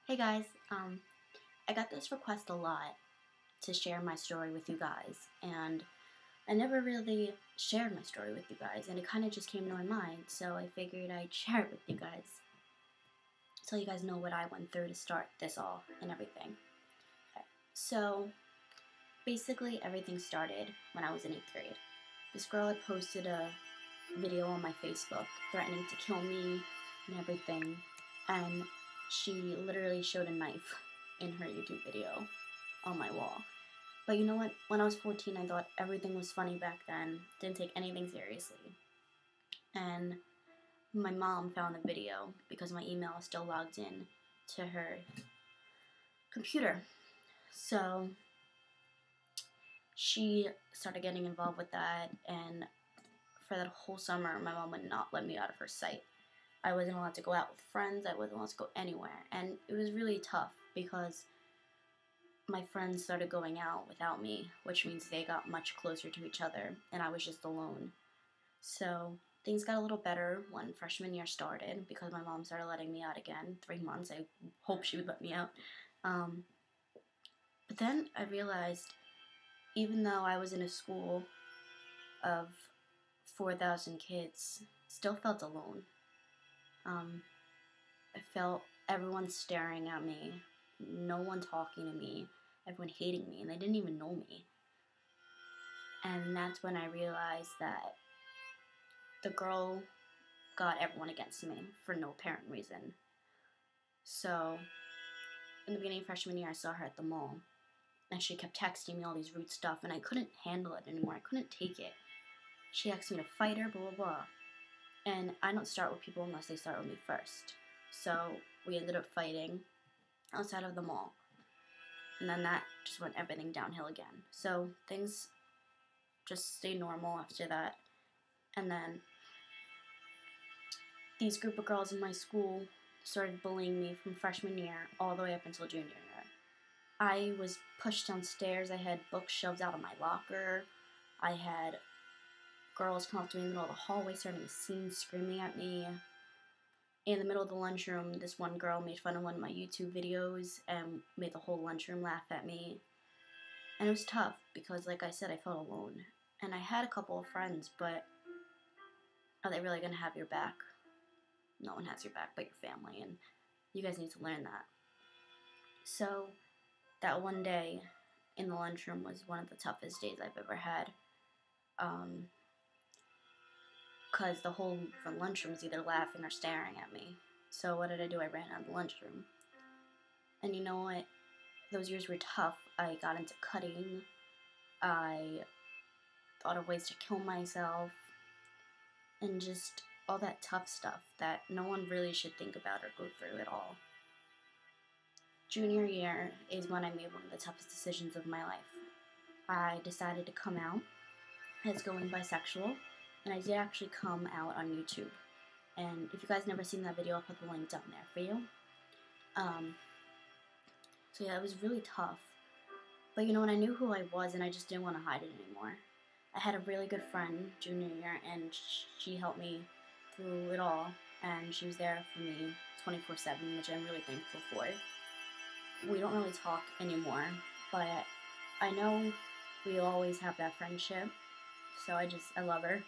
Hey guys, I got this request a lot to share my story with you guys, and I never really shared my story with you guys, and it kind of just came to my mind, so I figured I'd share it with you guys, so you guys know what I went through to start this all and everything. Okay. So, basically everything started when I was in 8th grade. This girl had posted a video on my Facebook threatening to kill me and everything, and she literally showed a knife in her YouTube video on my wall. But you know what? When I was 14, I thought everything was funny back then, didn't take anything seriously. And my mom found the video because my email is still logged in to her computer. So she started getting involved with that, and for that whole summer, my mom would not let me out of her sight. I wasn't allowed to go out with friends, I wasn't allowed to go anywhere, and it was really tough because my friends started going out without me, which means they got much closer to each other, and I was just alone. So things got a little better when freshman year started because my mom started letting me out again. 3 months, I hope she would let me out. But then I realized, even though I was in a school of 4,000 kids, still felt alone. I felt everyone staring at me, no one talking to me, everyone hating me, and they didn't even know me. And that's when I realized that the girl got everyone against me for no apparent reason. So, in the beginning of freshman year, I saw her at the mall, and she kept texting me all these rude stuff, and I couldn't handle it anymore. I couldn't take it. She asked me to fight her, blah, blah, blah. And I don't start with people unless they start with me first. So, we ended up fighting outside of the mall. And then that just went everything downhill again. So things just stayed normal after that. And then these group of girls in my school started bullying me from freshman year all the way up until junior year. I was pushed downstairs. I had books shoved out of my locker. I had girls come up to me in the middle of the hallway starting a scene, screaming at me. In the middle of the lunchroom, this one girl made fun of one of my YouTube videos and made the whole lunchroom laugh at me. And it was tough because, like I said, I felt alone. And I had a couple of friends, but are they really going to have your back? No one has your back but your family, and you guys need to learn that. So that one day in the lunchroom was one of the toughest days I've ever had. Because the whole lunchroom was either laughing or staring at me. So what did I do? I ran out of the lunchroom. And you know what? Those years were tough. I got into cutting. I thought of ways to kill myself. And just all that tough stuff that no one really should think about or go through at all. Junior year is when I made one of the toughest decisions of my life. I decided to come out as going bisexual. And I did actually come out on YouTube. And if you guys never seen that video, I'll put the link down there for you. So yeah, it was really tough. But you know what, I knew who I was and I just didn't want to hide it anymore. I had a really good friend junior year, and she helped me through it all. And she was there for me 24/7, which I'm really thankful for. We don't really talk anymore, but I know we always have that friendship. So I love her.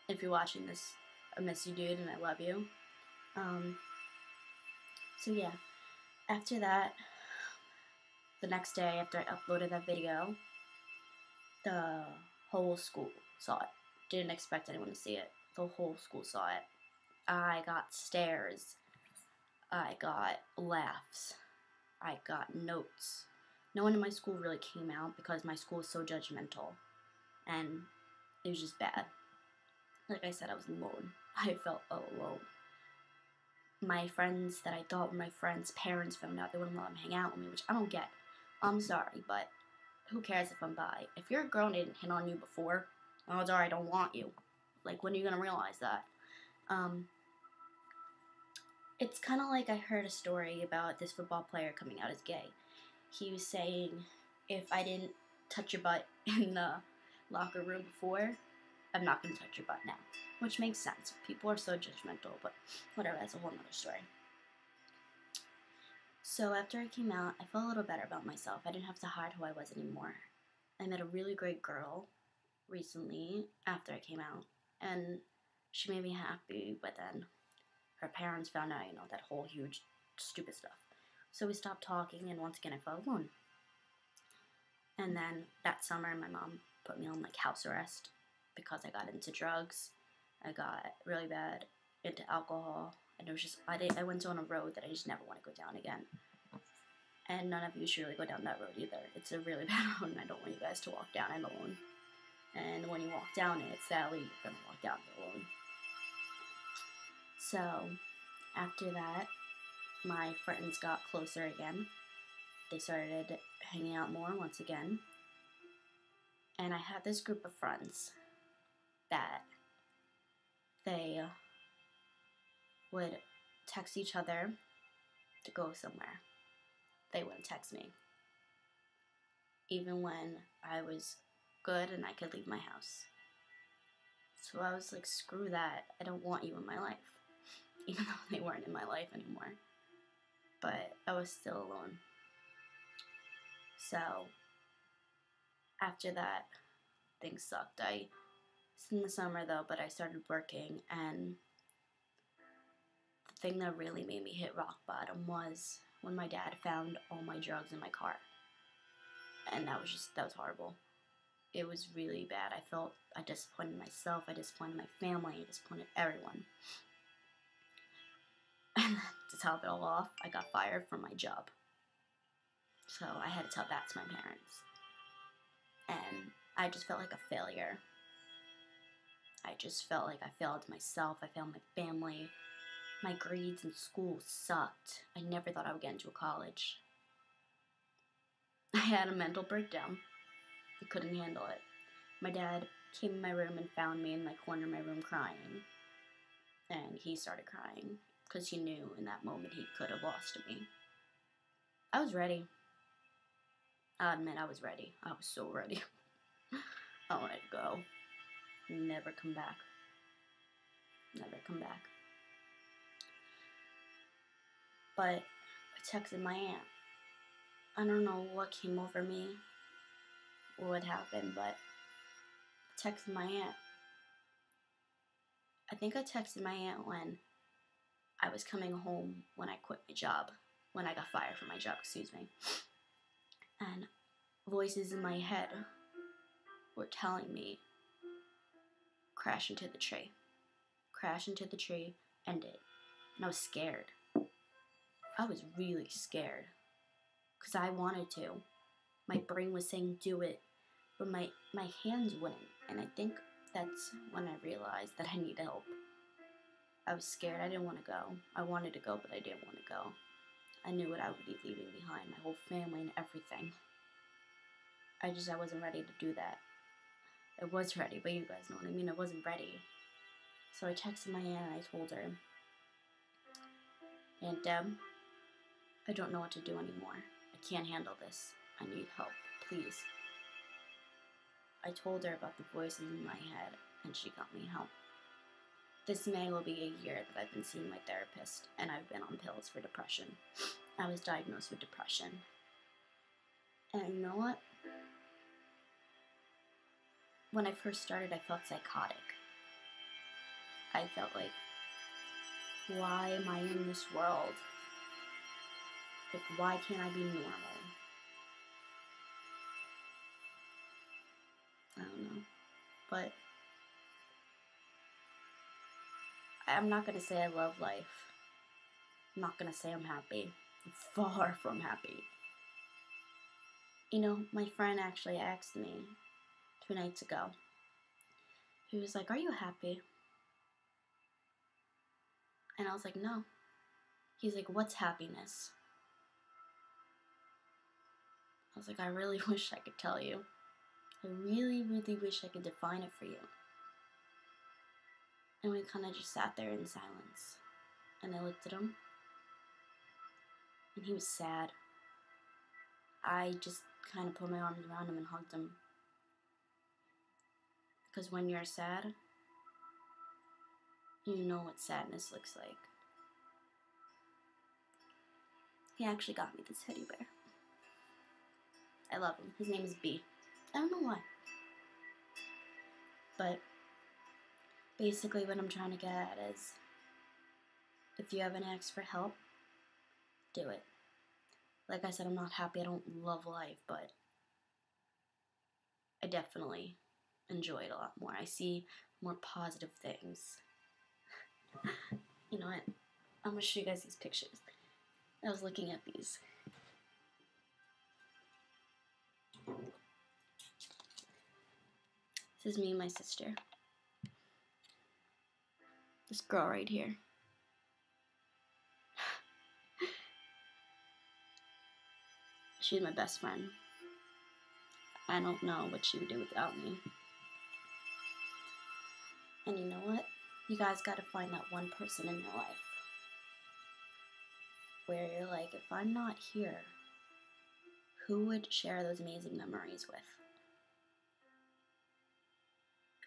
If you're watching this, I miss you, dude, and I love you. So yeah, after that, the next day after I uploaded that video, the whole school saw it. Didn't expect anyone to see it. The whole school saw it. I got stares. I got laughs. I got notes. No one in my school really came out because my school is so judgmental. And it was just bad. Like I said, I was alone. I felt alone. My friends that I thought were my friends' parents found out. They wouldn't let them hang out with me, which I don't get. I'm sorry, but who cares if I'm bi? If you're a girl and they didn't hit on you before, odds are I don't want you. Like, when are you going to realize that? It's kind of like I heard a story about this football player coming out as gay. He was saying, if I didn't touch your butt in the locker room before, I'm not going to touch your butt now. Which makes sense. People are so judgmental, but whatever, that's a whole nother story. So after I came out, I felt a little better about myself. I didn't have to hide who I was anymore. I met a really great girl recently after I came out, and she made me happy, but then her parents found out, that whole huge stupid stuff. So we stopped talking, and once again I felt alone. And then that summer my mom put me on like house arrest because I got into drugs. I got really bad into alcohol, and it was just, I went on a road that I just never want to go down again. And none of you should really go down that road either. It's a really bad road, and I don't want you guys to walk down it alone. And when you walk down it, sadly, you're going to walk down it alone. So, after that, my friends got closer again. They started hanging out more once again. And I had this group of friends that they would text each other to go somewhere. They wouldn't text me. Even when I was good and I could leave my house. So I was like, screw that. I don't want you in my life. Even though they weren't in my life anymore. But I was still alone. So, after that, things sucked. It's in the summer though, but I started working, and the thing that really made me hit rock bottom was when my dad found all my drugs in my car. And that was horrible. It was really bad. I disappointed myself, I disappointed my family, I disappointed everyone. And to top it all off, I got fired from my job. So I had to tell that to my parents. And I just felt like a failure. I just felt like I failed myself, I failed my family. My grades in school sucked. I never thought I would get into a college. I had a mental breakdown. I couldn't handle it. My dad came in my room and found me in my corner of my room crying. And he started crying because he knew in that moment he could have lost me. I was ready. I'll admit I was ready. I was so ready. I wanted to go. Never come back. Never come back. But I texted my aunt. I don't know what came over me, what happened, but I texted my aunt. I think I texted my aunt when I was coming home when I quit my job, when I got fired from my job, excuse me. And voices in my head were telling me, crash into the tree. Crash into the tree, end it. And I was scared. I was really scared. Because I wanted to. My brain was saying do it, but my hands wouldn't. And I think that's when I realized that I needed help. I was scared. I didn't want to go. I wanted to go, but I didn't want to go. I knew what I would be leaving behind, my whole family and everything. I wasn't ready to do that. I was ready, but you guys know what I mean. I wasn't ready. So I texted my aunt and I told her, Aunt Deb, I don't know what to do anymore. I can't handle this. I need help, please. I told her about the voices in my head, and she got me help. This May will be a year that I've been seeing my therapist, and I've been on pills for depression. I was diagnosed with depression. And you know what? When I first started, I felt psychotic. I felt like, why am I in this world? Like, why can't I be normal? I don't know. But I'm not going to say I love life. I'm not going to say I'm happy. I'm far from happy. You know, my friend actually asked me 2 nights ago. He was like, are you happy? And I was like, no. He's like, what's happiness? I was like, I really wish I could tell you. I really, really wish I could define it for you. And we kind of just sat there in silence. And I looked at him. And he was sad. I just kind of put my arms around him and hugged him. Because when you're sad, you know what sadness looks like. He actually got me this teddy bear. I love him. His name is B. I don't know why. But basically what I'm trying to get at is, if you haven't asked for help, do it. Like I said, I'm not happy. I don't love life, but I definitely enjoy it a lot more. I see more positive things. You know what? I'm going to show you guys these pictures. I was looking at these. This is me and my sister. This girl right here. She's my best friend. I don't know what she would do without me. And you know what? You guys gotta find that one person in your life where you're like, if I'm not here, who would share those amazing memories with?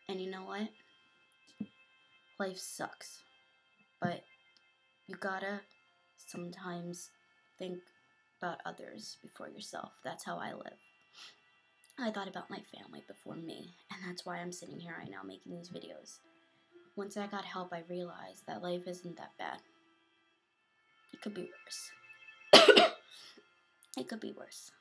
And you know what? Life sucks. But you gotta sometimes think about others before yourself. That's how I live. I thought about my family before me, and that's why I'm sitting here right now making these videos. Once I got help, I realized that life isn't that bad. It could be worse. It could be worse.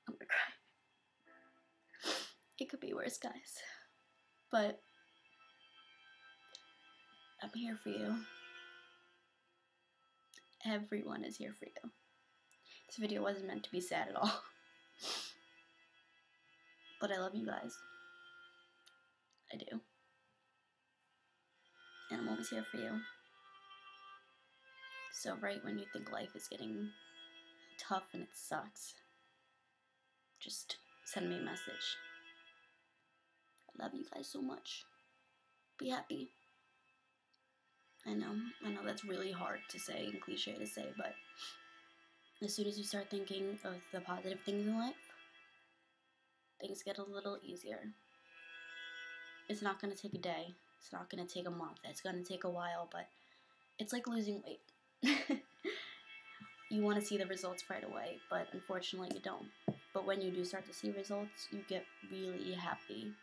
I'm gonna cry. It could be worse, guys. But I'm here for you. Everyone is here for you. This video wasn't meant to be sad at all. But I love you guys. I do. And I'm always here for you. So right when you think life is getting tough and it sucks, just send me a message. I love you guys so much. Be happy. I know that's really hard to say and cliche to say, but as soon as you start thinking of the positive things in life, things get a little easier. It's not going to take a day. It's not going to take a month. It's going to take a while, but it's like losing weight. You want to see the results right away, but unfortunately you don't. But when you do start to see results, you get really happy.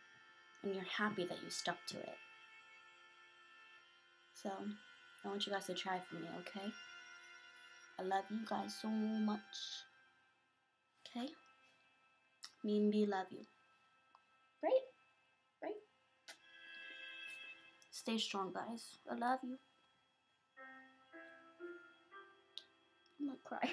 And you're happy that you stuck to it. So, I want you guys to try for me, okay? I love you guys so much. Okay? Me and B love you. Right? Right? Stay strong, guys. I love you. I'm gonna cry.